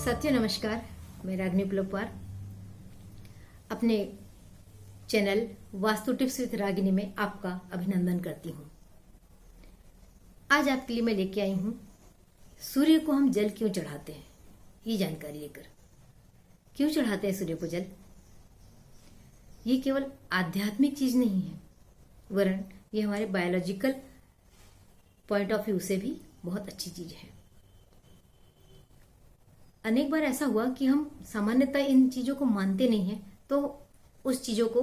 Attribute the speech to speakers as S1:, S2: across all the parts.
S1: साथियों नमस्कार, मैं रागिनी पुलपार अपने channel vastu tips with Ragini में आपका अभिनंदन करती हूँ। आज आपके लिए मैं लेके आई हूँ सूर्य को हम जल क्यों चढ़ाते हैं, ये जानकारी लेकर। क्यों चढ़ाते हैं सूर्य को जल? ये केवल आध्यात्मिक चीज नहीं है, वरन ये हमारे बायोलॉजिकल पॉइंट ऑफ व्यू से भी बहुत अच्छी चीज है। अनेक बार ऐसा हुआ कि हम सामान्यतः इन चीजों को मानते नहीं हैं, तो उस चीजों को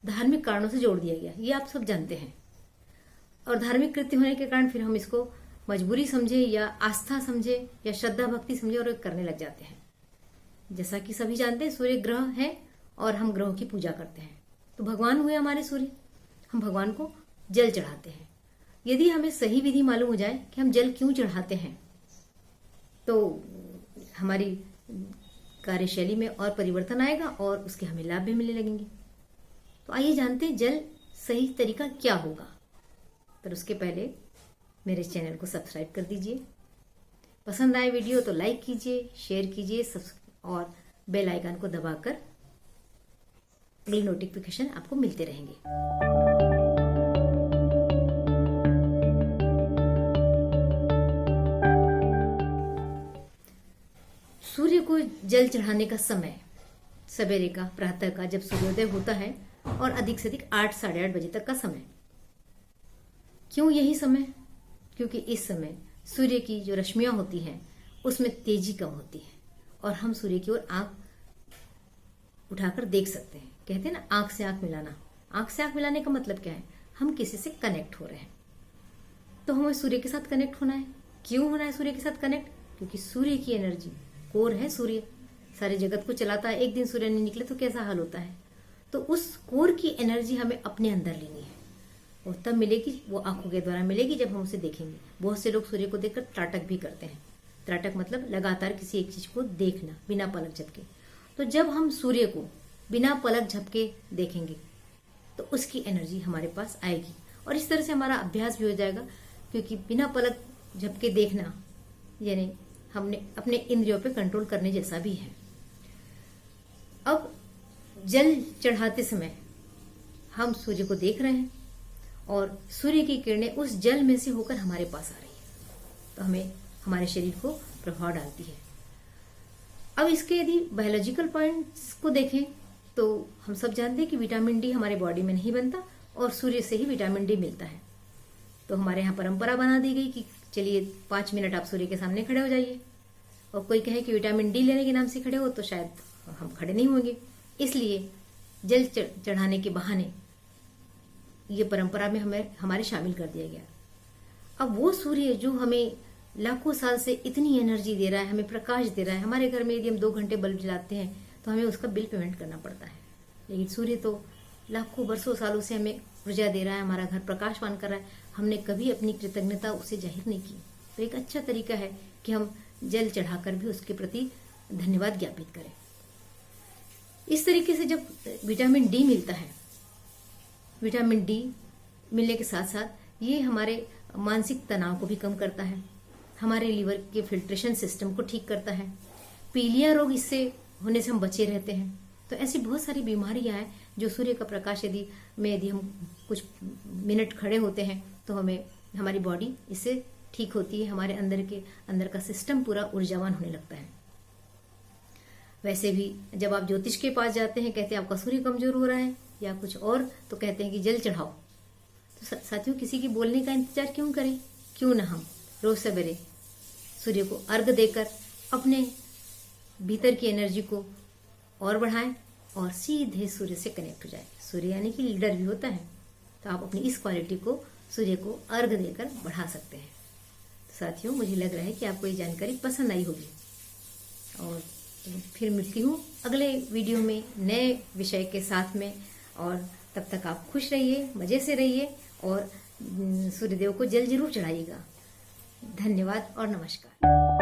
S1: धार्मिक कारणों से जोड़ दिया गया, ये आप सब जानते हैं। और धार्मिक कृत्य होने के कारण फिर हम इसको मजबूरी समझे या आस्था समझे या श्रद्धा भक्ति समझे और करने लग जाते हैं। जैसा कि सभी जानते हैं, सूर्य ग्रह है और हम ग्रहों की पूजा करते हैं, तो भगवान हुए हमारे सूर्य। हम भगवान को जल चढ़ाते हैं। यदि हमें सही विधि मालूम हो जाए कि हम जल क्यों चढ़ाते हैं, तो हमारी कार्यशैली में और परिवर्तन आएगा और उसके हमें लाभ भी मिलने लगेंगे। तो आइए जानते हैं जल सही तरीका क्या होगा। पर उसके पहले मेरे चैनल को सब्सक्राइब कर दीजिए। पसंद आए वीडियो तो लाइक कीजिए, शेयर कीजिए और बेल आइकन को दबाकर अगली नोटिफिकेशन आपको मिलते रहेंगे। सूर्य को जल चढ़ाने का समय सवेरे का, प्रातः का, जब सूर्योदय होता है, और अधिक से अधिक 8 साढ़े 8 बजे तक का समय। क्यों यही समय? क्योंकि इस समय सूर्य की जो रश्मियां होती हैं उसमें तेजी कम होती है और हम सूर्य की ओर आंख उठाकर देख सकते हैं। कहते हैं ना, आंख से आंख मिलाना। आंख से आंख मिलाने का मतलब क्या है? हम किसी से कनेक्ट हो रहे हैं, तो हमें सूर्य के साथ कनेक्ट होना है। क्यों होना है सूर्य के साथ कनेक्ट? क्योंकि सूर्य की एनर्जी, कोर है सूर्य, सारे जगत को चलाता है। एक दिन सूर्य नहीं निकले तो कैसा हाल होता है? तो उस कोर की एनर्जी हमें अपने अंदर लेनी है, और तब मिलेगी, वो आंखों के द्वारा मिलेगी जब हम उसे देखेंगे। बहुत से लोग सूर्य को देखकर त्राटक भी करते हैं। त्राटक मतलब लगातार किसी एक चीज को देखना बिना पलक झपके। तो जब हम सूर्य को बिना पलक झपके देखेंगे तो उसकी एनर्जी हमारे पास आएगी, और इस तरह से हमारा अभ्यास भी हो जाएगा। क्योंकि बिना पलक झपके देखना यानी हमने अपने इंद्रियों पे कंट्रोल करने जैसा भी है। अब जल चढ़ाते समय हम सूर्य को देख रहे हैं और सूर्य की किरणें उस जल में से होकर हमारे पास आ रही है, तो हमें हमारे शरीर को प्रभाव डालती है। अब इसके यदि बायोलॉजिकल पॉइंट्स को देखें तो हम सब जानते हैं कि विटामिन डी हमारे बॉडी में नहीं बनता और सूर्य से ही विटामिन डी मिलता है। तो हमारे यहाँ परंपरा बना दी गई कि चलिए 5 मिनट आप सूर्य के सामने खड़े हो जाइए, और कोई कहे कि विटामिन डी लेने के नाम से खड़े हो, तो शायद हम खड़े नहीं होंगे। इसलिए जल चढ़ाने के बहाने ये परंपरा में हमें हमारे शामिल कर दिया गया। अब वो सूर्य जो हमें लाखों साल से इतनी एनर्जी दे रहा है, हमें प्रकाश दे रहा है। हमारे घर में यदि हम 2 घंटे बल्ब जलाते हैं तो हमें उसका बिल पेमेंट करना पड़ता है, लेकिन सूर्य तो लाखों बरसों सालों से हमें ऊर्जा दे रहा है, हमारा घर प्रकाशवान कर रहा है। हमने कभी अपनी कृतज्ञता उसे जाहिर नहीं की। तो एक अच्छा तरीका है कि हम जल चढ़ाकर भी उसके प्रति धन्यवाद ज्ञापित करें। इस तरीके से जब विटामिन डी मिलता है, विटामिन डी मिलने के साथ साथ ये हमारे मानसिक तनाव को भी कम करता है, हमारे लीवर के फिल्ट्रेशन सिस्टम को ठीक करता है, पीलिया रोग इससे होने से हम बचे रहते हैं। तो ऐसी बहुत सारी बीमारियां हैं जो सूर्य का प्रकाश यदि हम कुछ मिनट खड़े होते हैं तो हमें हमारी बॉडी इससे ठीक होती है, हमारे अंदर का सिस्टम पूरा ऊर्जावान होने लगता है। वैसे भी जब आप ज्योतिष के पास जाते हैं, कहते हैं आपका सूर्य कमजोर हो रहा है या कुछ और, तो कहते हैं कि जल चढ़ाओ। तो साथियों, किसी की बोलने का इंतजार क्यों करें? क्यों ना हम रोज सवेरे सूर्य को अर्घ देकर अपने भीतर की एनर्जी को और बढ़ाएं और सीधे सूर्य से कनेक्ट हो जाए। सूर्य यानी कि लीडर भी होता है, तो आप अपनी इस क्वालिटी को सूर्य को अर्घ देकर बढ़ा सकते हैं। तो साथियों, मुझे लग रहा है कि आपको ये जानकारी पसंद आई होगी, और फिर मिलती हूँ अगले वीडियो में नए विषय के साथ में। और तब तक आप खुश रहिए, मजे से रहिए और सूर्यदेव को जल जरूर चढ़ाइएगा। धन्यवाद और नमस्कार।